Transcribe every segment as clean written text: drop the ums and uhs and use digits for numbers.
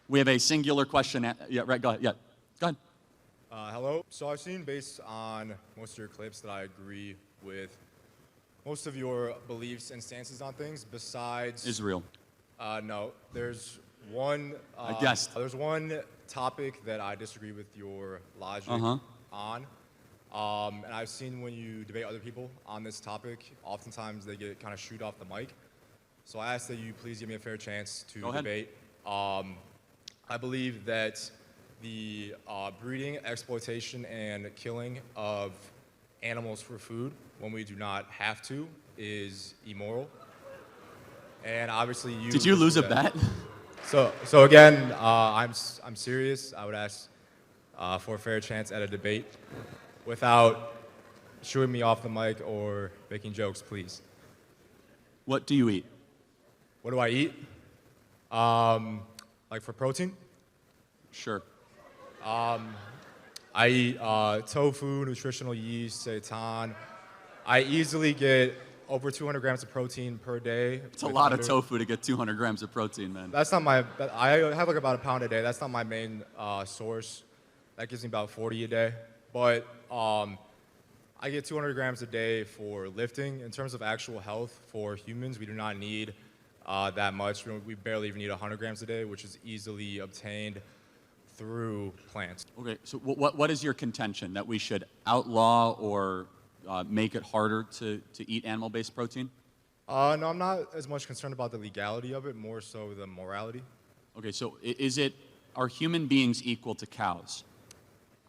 We have a singular question. Yeah, right, go ahead. Yeah, go ahead. Hello. So I've seen based on most of your clips that I agree with most of your beliefs and stances on things besides Israel. No, there's one. I guessed. There's one topic that I disagree with your logic on. And I've seen when you debate other people on this topic, oftentimes they get kind of shoot off the mic. So I ask that you please give me a fair chance to debate. I believe that the breeding, exploitation, and killing of animals for food when we do not have to is immoral. And obviously you... Did you lose a bet? So again, I'm serious. I would ask for a fair chance at a debate without shooting me off the mic or making jokes, please. What do you eat? What do I eat? Like for protein? Sure. I eat tofu, nutritional yeast, seitan. I easily get over 200 grams of protein per day. It's a lot of tofu to get 200 grams of protein, man. That's not my, I have like about a pound a day. That's not my main source. That gives me about 40 a day. But I get 200 grams a day for lifting. In terms of actual health for humans, we do not need that much. We barely even need 100 grams a day, which is easily obtained through plants. Okay, so what is your contention? That we should outlaw or make it harder to eat animal-based protein? No, I'm not as much concerned about the legality of it, more so the morality. Okay, so are human beings equal to cows?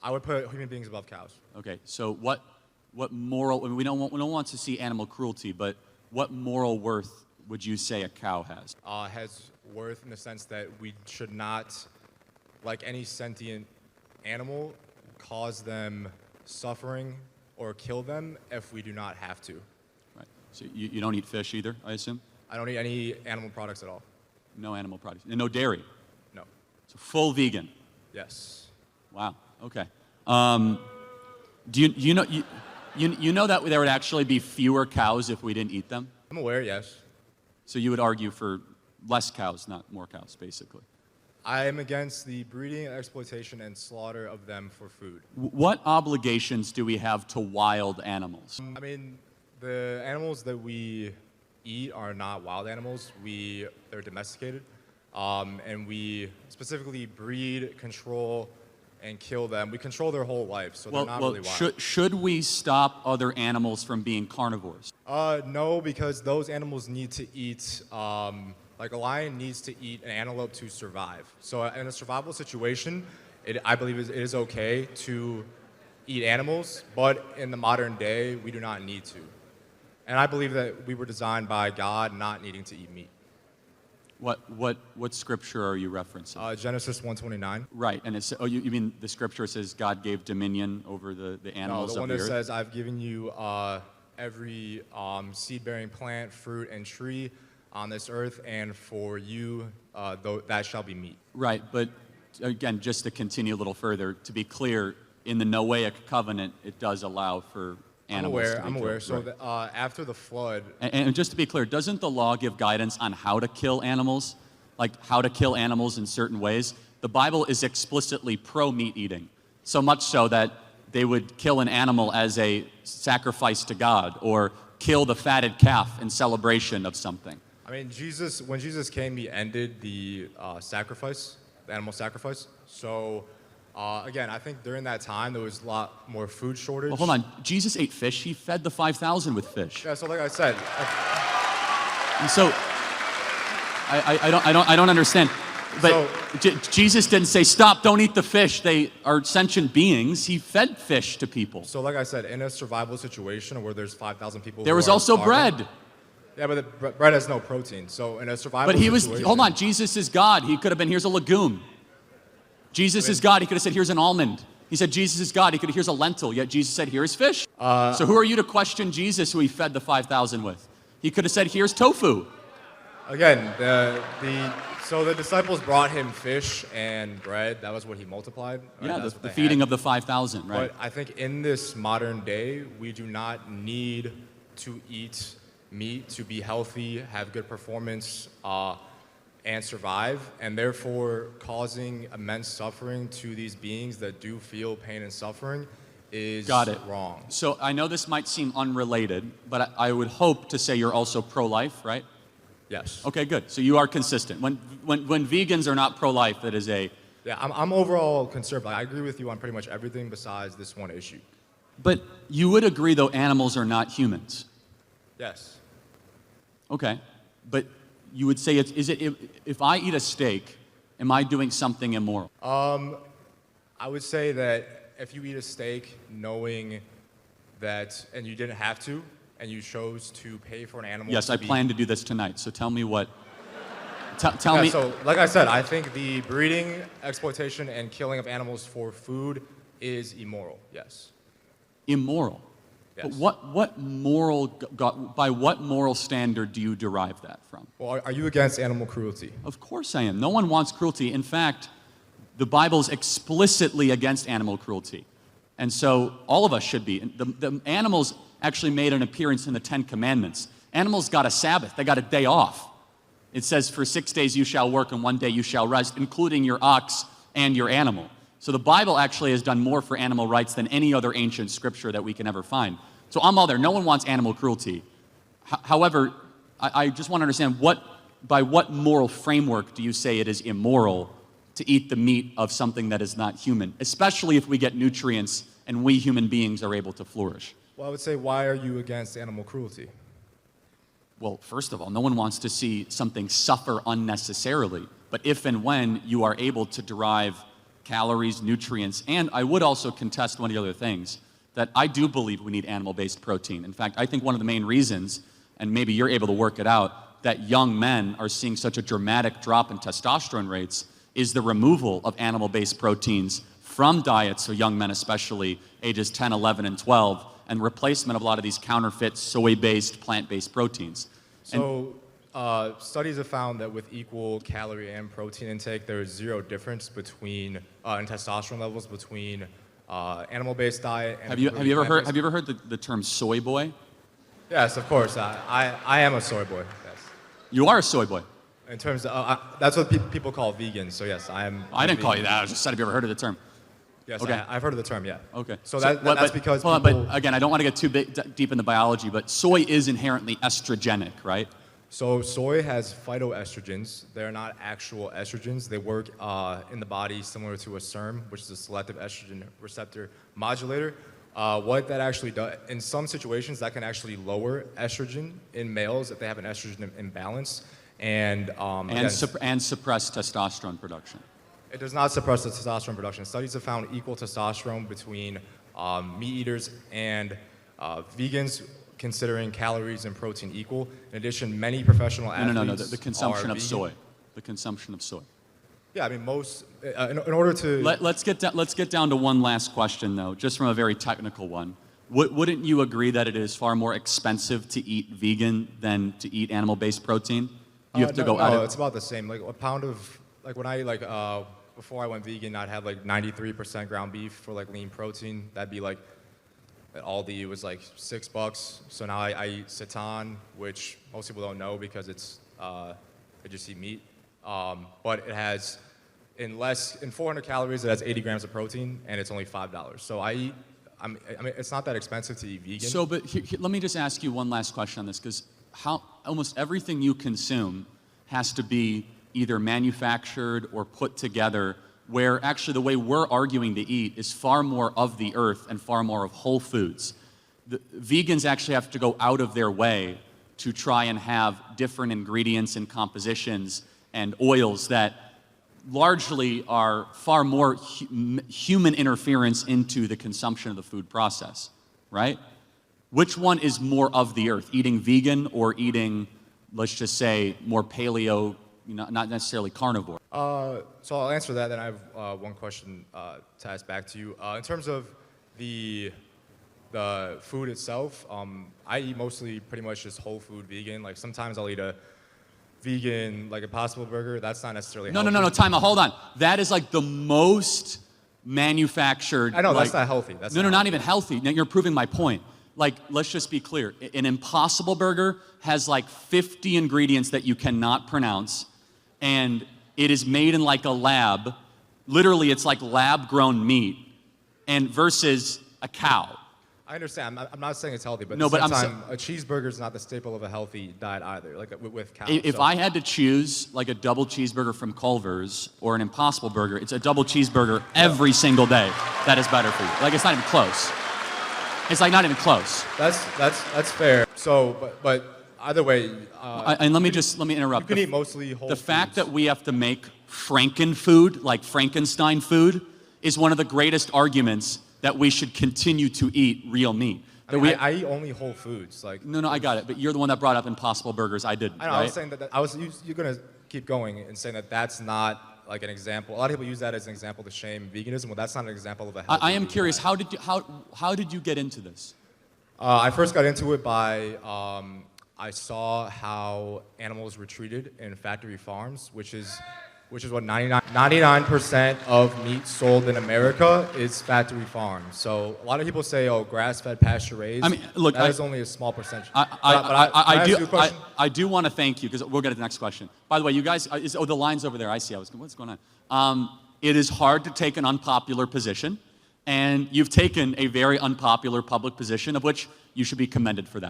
I would put human beings above cows. Okay, so what moral, we don't want to see animal cruelty, but what moral worth would you say a cow has? Has worth in the sense that we should not, like any sentient animal, cause them suffering or kill them if we do not have to. Right. So you don't eat fish either, I assume? I don't eat any animal products at all. No animal products. And no dairy? No. So full vegan? Yes. Wow. Okay. Do you know that there would actually be fewer cows if we didn't eat them? I'm aware, yes. So you would argue for less cows, not more cows, basically. I am against the breeding, exploitation, and slaughter of them for food. What obligations do we have to wild animals? I mean, the animals that we eat are not wild animals. They're domesticated, and we specifically breed, control, and kill them. We control their whole life, so they're not really wild. Should we stop other animals from being carnivores? No, because those animals need to eat. Like a lion needs to eat an antelope to survive. So in a survival situation, I believe it is okay to eat animals, but in the modern day, we do not need to. And I believe that we were designed by God not needing to eat meat. What scripture are you referencing? Genesis 1:29. Right, and it's, you mean the scripture says God gave dominion over the animals of the earth? No, the one that says, I've given you every seed-bearing plant, fruit, and tree on this earth, and for you, that shall be meat. Right, but again, just to continue a little further, to be clear, in the Noahic covenant, it does allow for animals to be I'm aware. killed. So right. After the flood... And just to be clear, doesn't the law give guidance on how to kill animals? Like how to kill animals in certain ways? The Bible is explicitly pro-meat eating, so much so that they would kill an animal as a sacrifice to God, or kill the fatted calf in celebration of something. I mean, when Jesus came, he ended the sacrifice, the animal sacrifice. So, again, I think during that time, there was a lot more food shortage. Well, hold on. Jesus ate fish. He fed the 5,000 with fish. Yeah, so like I said. So, I don't understand. But Jesus didn't say, stop, don't eat the fish. They are sentient beings. He fed fish to people. So like I said, in a survival situation where there's 5,000 people there was also bread. Yeah, but the bread has no protein. So in a survival situation... hold on, Jesus is God. He could have been, here's a legume. Jesus is God. He could have said, here's an almond. He said, Jesus is God. He could have, here's a lentil. Yet Jesus said, here's fish. So who are you to question Jesus, who he fed the 5,000 with? He could have said, here's tofu. Again, so the disciples brought him fish and bread. That was what he multiplied. Right? Yeah, the feeding of the 5,000, right? But I think in this modern day, we do not need to eat meat to be healthy, have good performance. and survive, and therefore causing immense suffering to these beings that do feel pain and suffering is Got it. wrong. So I know this might seem unrelated, but I would hope to say you're also pro-life, right? Yes. Okay, good. So you are consistent. When vegans are not pro-life, that is a... Yeah, I'm overall conservative. I agree with you on pretty much everything besides this one issue. But you would agree, though, animals are not humans. Yes. Okay. But you would say, if I eat a steak, am I doing something immoral? I would say that if you eat a steak knowing that, and you didn't have to, and you chose to pay for an animal. Yes, I plan to do this tonight, so tell me what... Tell Yeah, me... so, like I said, I think the breeding, exploitation, and killing of animals for food is immoral, yes. Immoral? Yes. But by what moral standard do you derive that from? Well, are you against animal cruelty? Of course I am. No one wants cruelty. In fact, the Bible is explicitly against animal cruelty. And so all of us should be. The animals actually made an appearance in the Ten Commandments. Animals got a Sabbath. They got a day off. It says, for 6 days you shall work and 1 day you shall rest, including your ox and your animal. So the Bible actually has done more for animal rights than any other ancient scripture that we can ever find. So I'm all there. No one wants animal cruelty. However, I just want to understand, by what moral framework do you say it is immoral to eat the meat of something that is not human, especially if we get nutrients and we human beings are able to flourish? Well, I would say, why are you against animal cruelty? Well, first of all, no one wants to see something suffer unnecessarily. But if and when you are able to derive calories, nutrients, and I would also contest one of the other things, that I do believe we need animal-based protein. In fact, I think one of the main reasons, and maybe you're able to work it out, that young men are seeing such a dramatic drop in testosterone rates is the removal of animal-based proteins from diets, so young men especially, ages 10, 11, and 12, and replacement of a lot of these counterfeit soy-based, plant-based proteins. So studies have found that with equal calorie and protein intake, there is zero difference between in testosterone levels between animal-based diet and have you ever heard the term soy boy? Yes, of course. I am a soy boy. Yes. You are a soy boy. In terms of that's what people call vegans. So yes, I am. I didn't call you that. I was just said, have you ever heard of the term? Yes, Okay. I've heard of the term. Yeah. Okay. So that's because hold people. on, but again, I don't want to get too deep in the biology, but soy is inherently estrogenic, right? So soy has phytoestrogens. They're not actual estrogens. They work in the body similar to a SERM, which is a selective estrogen receptor modulator. What that actually does, in some situations, that can actually lower estrogen in males if they have an estrogen imbalance, and suppress testosterone production. It does not suppress the testosterone production. Studies have found equal testosterone between meat eaters and vegans, considering calories and protein equal. In addition, many professional athletes No. The consumption of vegan. soy. The consumption of soy. Yeah, I mean, most in order to Let's get down to one last question, though, just from a very technical one. Wouldn't you agree that it is far more expensive to eat vegan than to eat animal-based protein? You have to go out. No, it's about the same. Like a pound of when I before I went vegan, I'd have like 93% ground beef for like lean protein. That'd be like at Aldi, it was like $6. So now I eat seitan, which most people don't know because it's they just eat meat. But it has in 400 calories, it has 80 grams of protein, and it's only $5. So I mean, it's not that expensive to eat vegan. So, but let me just ask you one last question on this, because almost everything you consume has to be either manufactured or put together, where actually the way we're arguing to eat is far more of the earth and far more of whole foods. The vegans actually have to go out of their way to try and have different ingredients and compositions and oils that largely are far more human interference into the consumption of the food process, right? Which one is more of the earth, eating vegan or eating, let's just say, more paleo, not necessarily carnivore? So I'll answer that, then I have one question to ask back to you. In terms of the food itself, I eat mostly pretty much just whole food vegan. Like sometimes I'll eat a vegan, like Impossible Burger. That's not necessarily healthy. No, time out, hold on. That is like the most manufactured. I know, that's not healthy. Not even healthy. Now you're proving my point. Like, let's just be clear. An Impossible Burger has like 50 ingredients that you cannot pronounce. and it is made in like a lab. Literally, it's like lab-grown meat, and versus a cow. I understand. I'm not saying it's healthy, but No, at the but same time, a cheeseburger is not the staple of a healthy diet either, like with cows. If so. I had to choose like a double cheeseburger from Culver's or an Impossible Burger, it's a double cheeseburger every single day that is better for you. Like, it's not even close. It's like not even close. That's fair. So, but either way, And let me interrupt. you can eat mostly whole The foods. fact that we have to make Franken food, like Frankenstein food, is one of the greatest arguments that we should continue to eat real meat. I eat only whole foods. Like No, I got it. But you're the one that brought up Impossible Burgers. I didn't. I know. Right? I was saying that you're gonna keep going and saying that that's not like an example. A lot of people use that as an example to shame veganism. Well, that's not an example of a healthy I am vegan curious. diet. How did you get into this? I first got into it by I saw how animals were treated in factory farms, which is what 99% of meat sold in America is factory farms. So a lot of people say, oh, grass-fed, pasture-raised. I mean, look, that is only a small percentage. I do want to thank you because we'll get to the next question. By the way, you guys, the line's over there. I see. What's going on? It is hard to take an unpopular position, and you've taken a very unpopular public position, of which you should be commended for that.